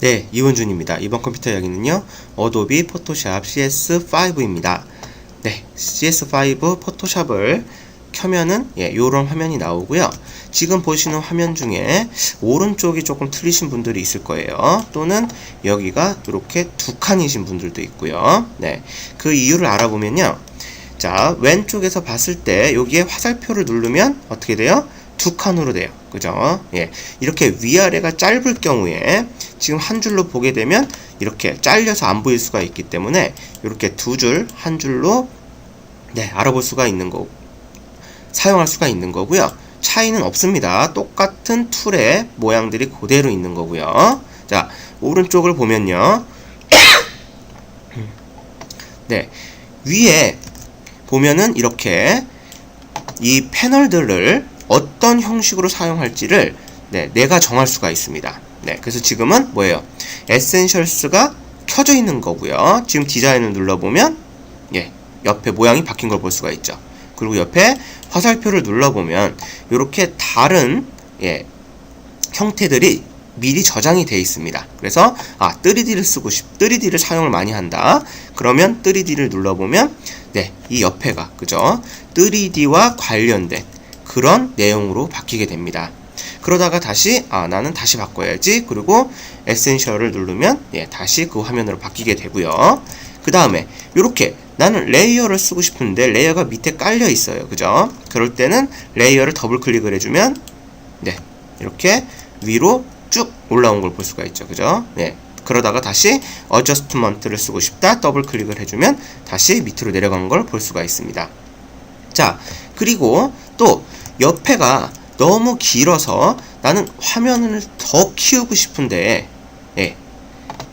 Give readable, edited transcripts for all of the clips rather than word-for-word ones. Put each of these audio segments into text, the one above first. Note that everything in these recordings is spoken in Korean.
네, 이원준입니다. 이번 컴퓨터 이야기는요, 어도비 포토샵 CS5입니다. 네, CS5 포토샵을 켜면은 요런 화면이 나오고요. 지금 보시는 화면 중에 오른쪽이 조금 틀리신 분들이 있을 거예요. 또는 여기가 이렇게 두 칸이신 분들도 있고요. 네, 그 이유를 알아보면요. 자, 왼쪽에서 봤을 때 여기에 화살표를 누르면 어떻게 돼요? 두 칸으로 돼요. 그죠? 예. 이렇게 위아래가 짧을 경우에 지금 한 줄로 보게 되면 이렇게 잘려서 안 보일 수가 있기 때문에 이렇게 두 줄, 한 줄로 알아볼 수가 있는 거고 사용할 수가 있는 거고요. 차이는 없습니다. 똑같은 툴의 모양들이 그대로 있는 거고요. 자, 오른쪽을 보면요. 네. 위에 보면은 이렇게 이 패널들을 어떤 형식으로 사용할지를 내가 정할 수가 있습니다. 그래서 지금은 뭐예요? 에센셜스가 켜져 있는 거고요. 지금 디자인을 눌러보면 옆에 모양이 바뀐 걸 볼 수가 있죠. 그리고 옆에 화살표를 눌러보면 이렇게 다른 형태들이 미리 저장이 되어 있습니다. 그래서 3D를 사용을 많이 한다. 그러면 3D를 눌러보면 이 옆에가 그죠? 3D와 관련된 그런 내용으로 바뀌게 됩니다. 그러다가 다시 나는 다시 바꿔야지. 그리고 에센셜을 누르면 다시 그 화면으로 바뀌게 되고요. 그 다음에 이렇게 나는 레이어를 쓰고 싶은데 레이어가 밑에 깔려 있어요. 그죠? 그럴 때는 레이어를 더블 클릭을 해주면 이렇게 위로 쭉 올라온 걸 볼 수가 있죠. 그죠? 그러다가 다시 어저스트먼트를 쓰고 싶다. 더블 클릭을 해주면 다시 밑으로 내려간 걸 볼 수가 있습니다. 자, 그리고 또 옆에가 너무 길어서 나는 화면을 더 키우고 싶은데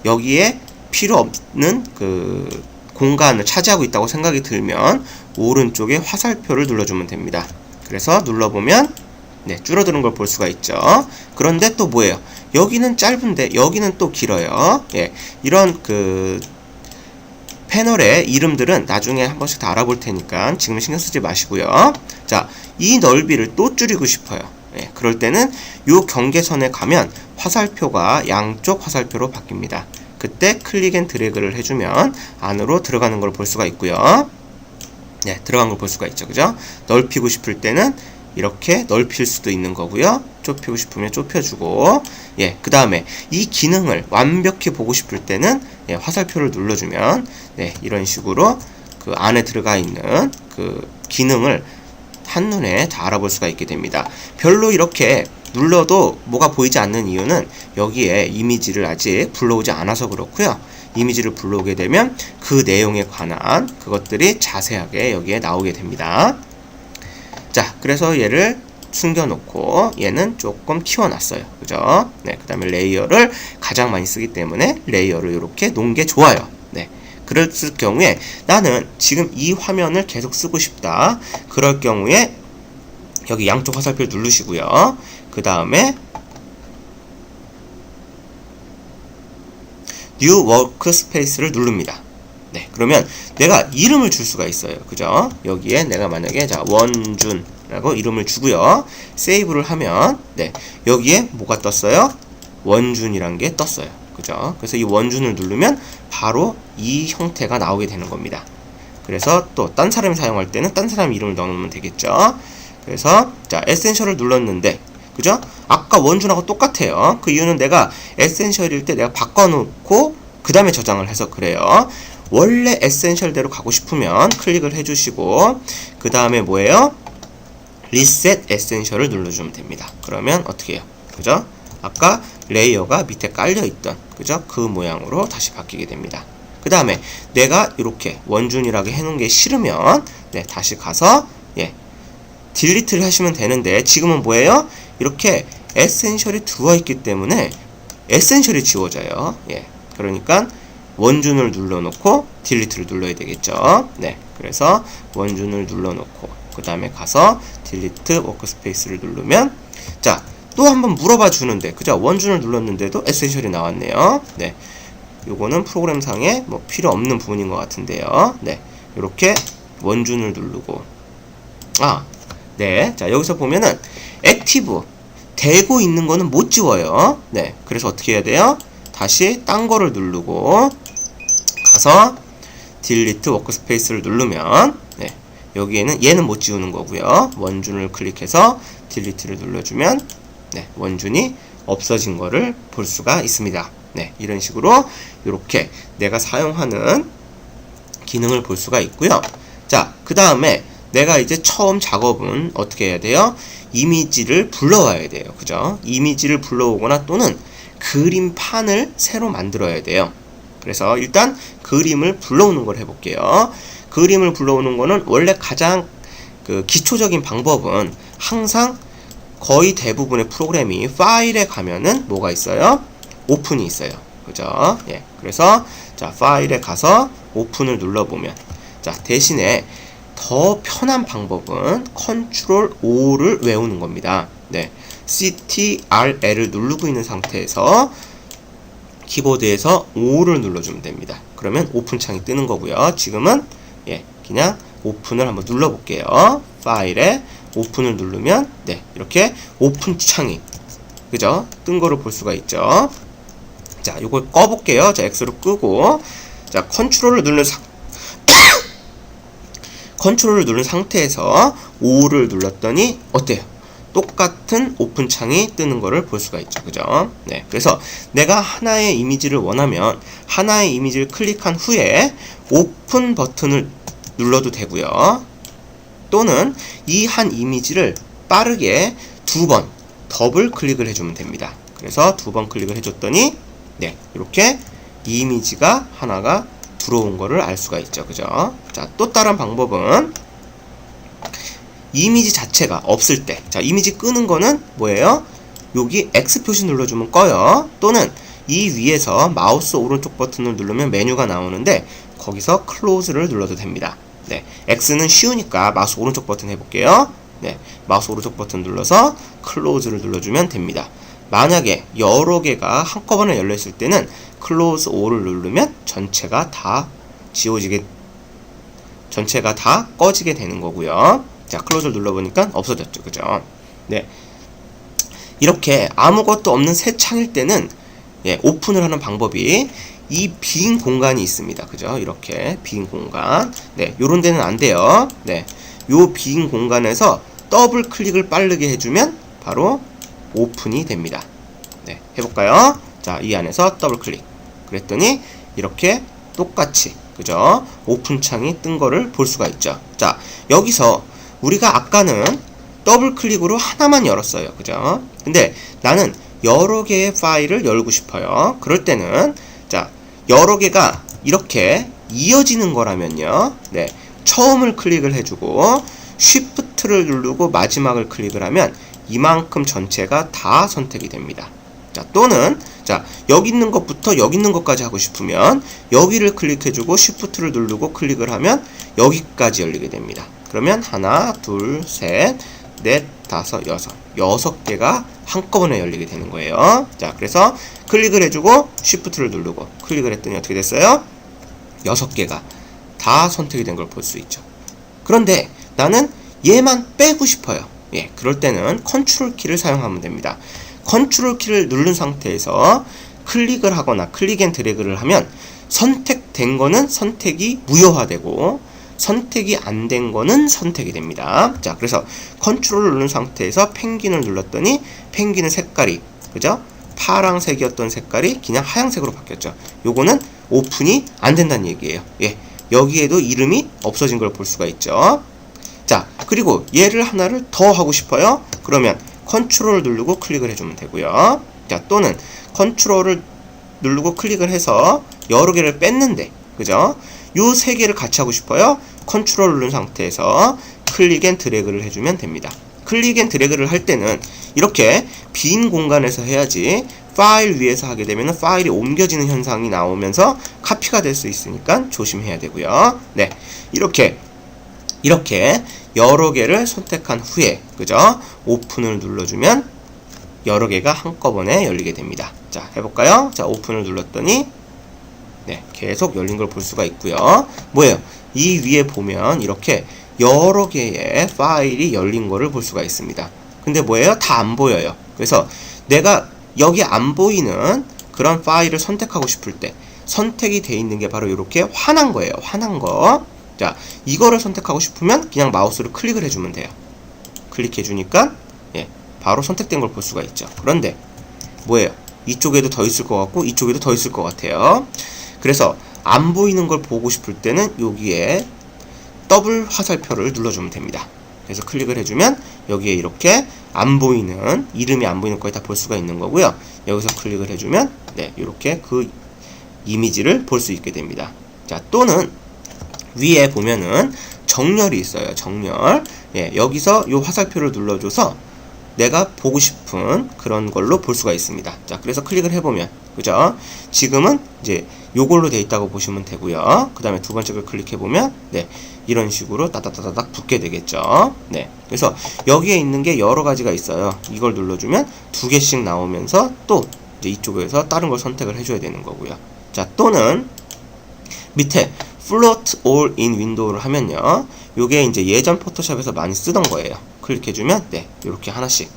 여기에 필요 없는 그 공간을 차지하고 있다고 생각이 들면 오른쪽에 화살표를 눌러주면 됩니다. 그래서 눌러보면 줄어드는 걸 볼 수가 있죠. 그런데 또 뭐예요? 여기는 짧은데 여기는 또 길어요. 이런 그 패널의 이름들은 나중에 한 번씩 다 알아볼 테니까 지금 신경 쓰지 마시고요. 자, 이 넓이를 또 줄이고 싶어요. 그럴 때는 이 경계선에 가면 화살표가 양쪽 화살표로 바뀝니다. 그때 클릭 앤 드래그를 해주면 안으로 들어가는 걸 볼 수가 있고요. 들어간 걸 볼 수가 있죠. 그죠? 넓히고 싶을 때는 이렇게 넓힐 수도 있는 거고요. 좁히고 싶으면 좁혀주고 그 다음에 이 기능을 완벽히 보고 싶을 때는 화살표를 눌러주면 이런 식으로 그 안에 들어가 있는 그 기능을 한눈에 다 알아볼 수가 있게 됩니다. 별로 이렇게 눌러도 뭐가 보이지 않는 이유는 여기에 이미지를 아직 불러오지 않아서 그렇고요. 이미지를 불러오게 되면 그 내용에 관한 그것들이 자세하게 여기에 나오게 됩니다. 자, 그래서 얘를 숨겨놓고 얘는 조금 키워놨어요. 그죠? 그 다음에 레이어를 가장 많이 쓰기 때문에 레이어를 이렇게 놓은 게 좋아요. 그랬을 경우에 나는 지금 이 화면을 계속 쓰고 싶다. 그럴 경우에 여기 양쪽 화살표를 누르시고요. 그 다음에 New Workspace를 누릅니다. 그러면 내가 이름을 줄 수가 있어요. 그죠? 여기에 내가 만약에 원준라고 이름을 주고요. 세이브를 하면 여기에 뭐가 떴어요? 원준이란 게 떴어요. 그죠? 그래서 이 원준을 누르면 바로 이 형태가 나오게 되는 겁니다. 그래서 또 딴 사람이 사용할 때는 딴 사람 이름을 넣으면 되겠죠. 그래서 자, 에센셜을 눌렀는데 그죠? 아까 원준하고 똑같아요. 그 이유는 내가 에센셜일 때 내가 바꿔놓고 그 다음에 저장을 해서 그래요. 원래 에센셜대로 가고 싶으면 클릭을 해주시고 그 다음에 뭐예요? 리셋 에센셜을 눌러주면 됩니다. 그러면 어떻게 해요? 그죠? 아까 레이어가 밑에 깔려있던 그죠? 그 모양으로 다시 바뀌게 됩니다. 그 다음에 내가 이렇게 원준이라고 해놓은 게 싫으면 다시 가서 딜리트를 하시면 되는데 지금은 뭐예요? 이렇게 에센셜이 들어있기 때문에 에센셜이 지워져요. 그러니까 원준을 눌러놓고 딜리트를 눌러야 되겠죠. 그래서 원준을 눌러놓고 그 다음에 가서 딜리트 워크스페이스를 누르면 자, 또 한번 물어봐 주는데 그죠? 원준을 눌렀는데도 에센셜이 나왔네요. 요거는 프로그램상에 뭐 필요 없는 부분인 것 같은데요. 이렇게 원준을 누르고 자, 여기서 보면은 액티브 되고 있는 거는 못 지워요. 그래서 어떻게 해야 돼요? 다시 딴 거를 누르고 가서 딜리트 워크스페이스를 누르면 네, 여기에는 얘는 못 지우는 거고요. 원준을 클릭해서 딜리트를 눌러주면 네, 원준이 없어진 거를 볼 수가 있습니다. 네, 이런 식으로 이렇게 내가 사용하는 기능을 볼 수가 있고요. 자, 그 다음에 내가 이제 처음 작업은 어떻게 해야 돼요? 이미지를 불러와야 돼요. 그죠? 이미지를 불러오거나 또는 그림판을 새로 만들어야 돼요. 그래서 일단 그림을 불러오는 걸 해볼게요. 그림을 불러오는 거는 원래 가장 기초적인 방법은 항상 거의 대부분의 프로그램이 파일에 가면은 뭐가 있어요? 오픈이 있어요. 그죠? 예. 그래서 자, 파일에 가서 오픈을 눌러보면 자, 대신에 더 편한 방법은 컨트롤 O를 외우는 겁니다. 네. CTRL을 누르고 있는 상태에서 키보드에서 O를 눌러주면 됩니다. 그러면 오픈 창이 뜨는 거고요. 지금은 예, 그냥 오픈을 한번 눌러볼게요. 파일에 오픈을 누르면 네, 이렇게 오픈 창이 그죠? 뜬 거를 볼 수가 있죠. 자, 요걸 꺼볼게요. 자, X로 끄고 자, 컨트롤을 누른 상태에서 O를 눌렀더니 어때요? 똑같은 오픈 창이 뜨는 거를 볼 수가 있죠. 그죠? 네. 그래서 내가 하나의 이미지를 원하면 하나의 이미지를 클릭한 후에 오픈 버튼을 눌러도 되고요. 또는 이 한 이미지를 빠르게 두 번 더블 클릭을 해주면 됩니다. 그래서 두 번 클릭을 해줬더니 네, 이렇게 이미지가 하나가 들어온 거를 알 수가 있죠. 그죠? 자, 또 다른 방법은 이미지 자체가 없을 때, 자, 이미지 끄는 거는 뭐예요? 여기 X 표시 눌러주면 꺼요. 또는 이 위에서 마우스 오른쪽 버튼을 누르면 메뉴가 나오는데 거기서 클로즈를 눌러도 됩니다. 네, X는 쉬우니까 마우스 오른쪽 버튼 해볼게요. 네, 마우스 오른쪽 버튼 눌러서 클로즈를 눌러주면 됩니다. 만약에 여러 개가 한꺼번에 열려있을 때는 클로즈 O를 누르면 전체가 다 꺼지게 되는 거고요. 자, 클로즈를 눌러보니까 없어졌죠. 그죠? 네. 이렇게 아무것도 없는 새 창일 때는 예, 오픈을 하는 방법이 이 빈 공간이 있습니다. 그죠? 이렇게 빈 공간. 네, 요런 데는 안 돼요. 네. 요 빈 공간에서 더블 클릭을 빠르게 해주면 바로 오픈이 됩니다. 네, 해볼까요? 자, 이 안에서 더블 클릭. 그랬더니 이렇게 똑같이 그죠? 오픈 창이 뜬 거를 볼 수가 있죠. 자, 여기서 우리가 아까는 더블 클릭으로 하나만 열었어요. 그죠? 근데 나는 여러 개의 파일을 열고 싶어요. 그럴 때는 자, 여러 개가 이렇게 이어지는 거라면요. 네, 처음을 클릭을 해주고 쉬프트를 누르고 마지막을 클릭을 하면 이만큼 전체가 다 선택이 됩니다. 자, 또는 자, 여기 있는 것부터 여기 있는 것까지 하고 싶으면 여기를 클릭해주고 쉬프트를 누르고 클릭을 하면 여기까지 열리게 됩니다. 그러면 하나, 둘, 셋, 넷, 다섯, 여섯 개가 한꺼번에 열리게 되는 거예요. 자, 그래서 클릭을 해주고 쉬프트를 누르고 클릭을 했더니 어떻게 됐어요? 6개가 다 선택이 된 걸 볼 수 있죠. 그런데 나는 얘만 빼고 싶어요. 예, 그럴 때는 컨트롤 키를 사용하면 됩니다. 컨트롤 키를 누른 상태에서 클릭을 하거나 클릭 앤 드래그를 하면 선택된 거는 선택이 무효화되고 선택이 안 된 거는 선택이 됩니다. 자, 그래서 컨트롤을 누른 상태에서 펭귄을 눌렀더니 펭귄의 색깔이 그죠? 파랑색이었던 색깔이 그냥 하얀색으로 바뀌었죠. 요거는 오픈이 안 된다는 얘기예요. 예, 여기에도 이름이 없어진 걸 볼 수가 있죠. 자, 그리고 얘를 하나를 더 하고 싶어요. 그러면 컨트롤을 누르고 클릭을 해주면 되고요. 자, 또는 컨트롤을 누르고 클릭을 해서 여러 개를 뺐는데 그죠? 요 세 개를 같이 하고 싶어요. 컨트롤 누른 상태에서 클릭 앤 드래그를 해주면 됩니다. 클릭 앤 드래그를 할 때는 이렇게 빈 공간에서 해야지 파일 위에서 하게 되면 파일이 옮겨지는 현상이 나오면서 카피가 될 수 있으니까 조심해야 되고요. 네, 이렇게 여러 개를 선택한 후에 그죠? 오픈을 눌러주면 여러 개가 한꺼번에 열리게 됩니다. 자, 해볼까요? 자, 오픈을 눌렀더니 네, 계속 열린 걸 볼 수가 있고요. 뭐예요? 이 위에 보면 이렇게 여러 개의 파일이 열린 거를 볼 수가 있습니다. 근데 뭐예요? 다 안 보여요. 그래서 내가 여기 안 보이는 그런 파일을 선택하고 싶을 때 선택이 돼 있는 게 바로 이렇게 환한 거예요. 환한 거. 자, 이거를 선택하고 싶으면 그냥 마우스로 클릭을 해주면 돼요. 클릭해 주니까 예, 바로 선택된 걸 볼 수가 있죠. 그런데 뭐예요? 이쪽에도 더 있을 것 같고 이쪽에도 더 있을 것 같아요. 그래서 안 보이는 걸 보고 싶을 때는 여기에 더블 화살표를 눌러주면 됩니다. 그래서 클릭을 해주면 여기에 이렇게 안 보이는, 이름이 안 보이는 거에 다 볼 수가 있는 거고요. 여기서 클릭을 해주면 네, 이렇게 그 이미지를 볼 수 있게 됩니다. 자, 또는 위에 보면은 정렬이 있어요. 정렬. 예, 여기서 이 화살표를 눌러줘서 내가 보고 싶은 그런 걸로 볼 수가 있습니다. 자, 그래서 클릭을 해보면, 그죠? 지금은 이제 요걸로 돼 있다고 보시면 되고요. 그 다음에 두 번째 걸 클릭해보면, 네, 이런 식으로 따닥따닥 붙게 되겠죠. 네, 그래서 여기에 있는 게 여러 가지가 있어요. 이걸 눌러주면 두 개씩 나오면서 또 이제 이쪽에서 다른 걸 선택을 해줘야 되는 거고요. 자, 또는 밑에 Float All in Window를 하면요, 요게 이제 예전 포토샵에서 많이 쓰던 거예요. 클릭해주면 네, 이렇게 하나씩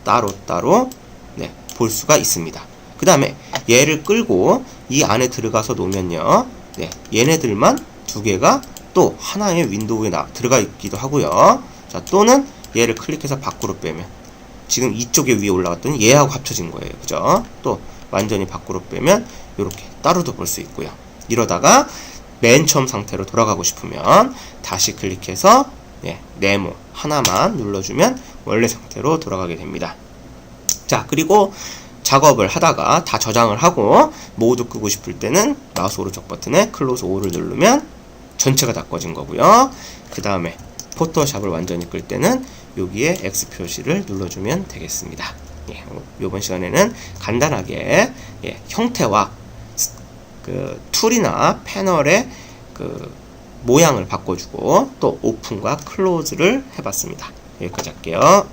따로 네, 볼 수가 있습니다. 그 다음에 얘를 끌고 이 안에 들어가서 놓으면요, 네, 얘네들만 두 개가 또 하나의 윈도우에 들어가 있기도 하고요. 자, 또는 얘를 클릭해서 밖으로 빼면 지금 이쪽에 위에 올라갔더니 얘하고 합쳐진 거예요. 그죠? 또 완전히 밖으로 빼면 이렇게 따로도 볼 수 있고요. 이러다가 맨 처음 상태로 돌아가고 싶으면 다시 클릭해서 예, 네모 하나만 눌러주면 원래 상태로 돌아가게 됩니다. 자, 그리고 작업을 하다가 다 저장을 하고 모두 끄고 싶을 때는 마우스 오른쪽 버튼에 클로즈 all을 누르면 전체가 다 꺼진 거고요. 그 다음에 포토샵을 완전히 끌 때는 여기에 X 표시를 눌러주면 되겠습니다. 예, 이번 시간에는 간단하게 예, 형태와 그 툴이나 패널의 그 모양을 바꿔주고 또 오픈과 클로즈를 해봤습니다. 여기까지 할게요.